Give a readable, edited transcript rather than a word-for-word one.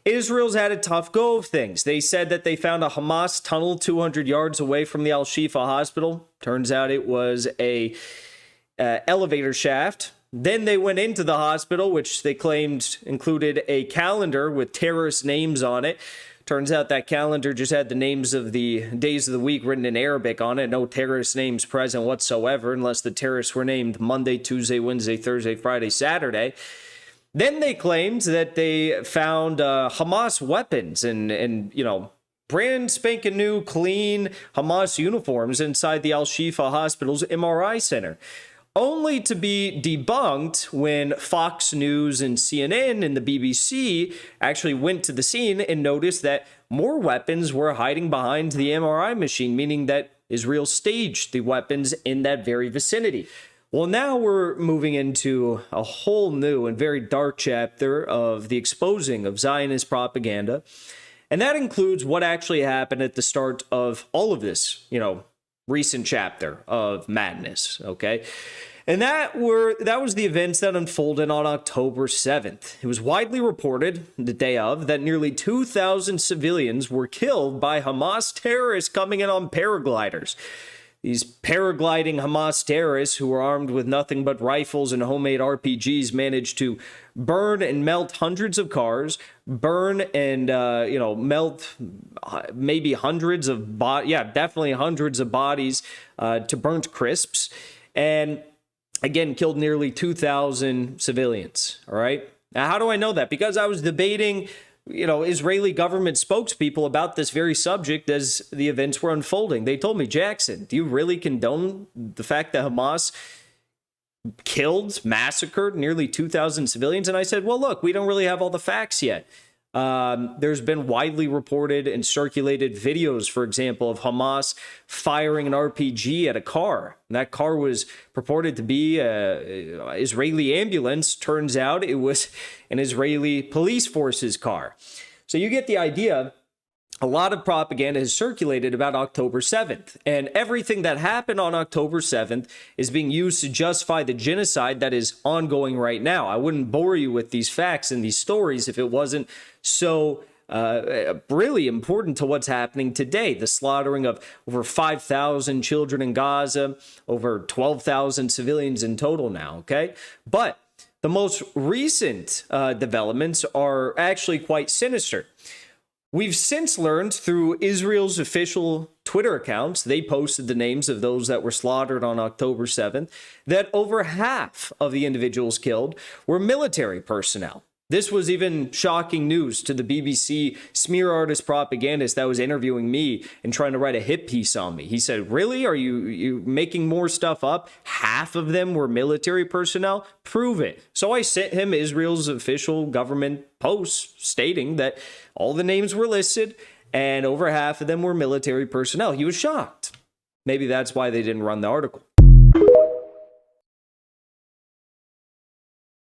Israel's had a tough go of things. They said that they found a Hamas tunnel 200 yards away from the Al-Shifa hospital. Turns out it was a elevator shaft. Then they went into the hospital, which they claimed included a calendar with terrorist names on it. Turns out that calendar just had the names of the days of the week written in Arabic on it. No terrorist names present whatsoever, unless the terrorists were named Monday, Tuesday, Wednesday, Thursday, Friday, Saturday. Then they claimed that they found Hamas weapons and brand spanking new, clean Hamas uniforms inside the Al-Shifa Hospital's MRI center, only to be debunked when Fox News and CNN and the BBC actually went to the scene and noticed that more weapons were hiding behind the MRI machine, meaning that Israel staged the weapons in that very vicinity. Well, now we're moving into a whole new and very dark chapter of the exposing of Zionist propaganda. And that includes what actually happened at the start of all of this, recent chapter of madness, okay? And that was the events that unfolded on October 7th. It was widely reported the day of that nearly 2,000 civilians were killed by Hamas terrorists coming in on paragliders. These paragliding Hamas terrorists, who were armed with nothing but rifles and homemade RPGs, managed to burn and melt hundreds of cars, burn and melt maybe hundreds of definitely hundreds of bodies to burnt crisps, and again killed nearly 2,000 civilians. All right. Now, how do I know that? Because I was debating Israeli government spokespeople about this very subject as the events were unfolding. They told me, Jackson, do you really condone the fact that Hamas massacred nearly 2,000 civilians? And I said, well, look, we don't really have all the facts yet. There's been widely reported and circulated videos, for example, of Hamas firing an RPG at a car. And that car was purported to be an Israeli ambulance. Turns out it was an Israeli police force's car. So you get the idea. A lot of propaganda has circulated about October 7th, and everything that happened on October 7th is being used to justify the genocide that is ongoing right now. I wouldn't bore you with these facts and these stories if it wasn't so really important to what's happening today. The slaughtering of over 5,000 children in Gaza, over 12,000 civilians in total now, okay? But the most recent developments are actually quite sinister. We've since learned through Israel's official Twitter accounts, they posted the names of those that were slaughtered on October 7th, that over half of the individuals killed were military personnel. This was even shocking news to the BBC smear artist propagandist that was interviewing me and trying to write a hit piece on me. He said, really? Are you making more stuff up? Half of them were military personnel? Prove it. So I sent him Israel's official government post stating that all the names were listed and over half of them were military personnel. He was shocked. Maybe that's why they didn't run the article.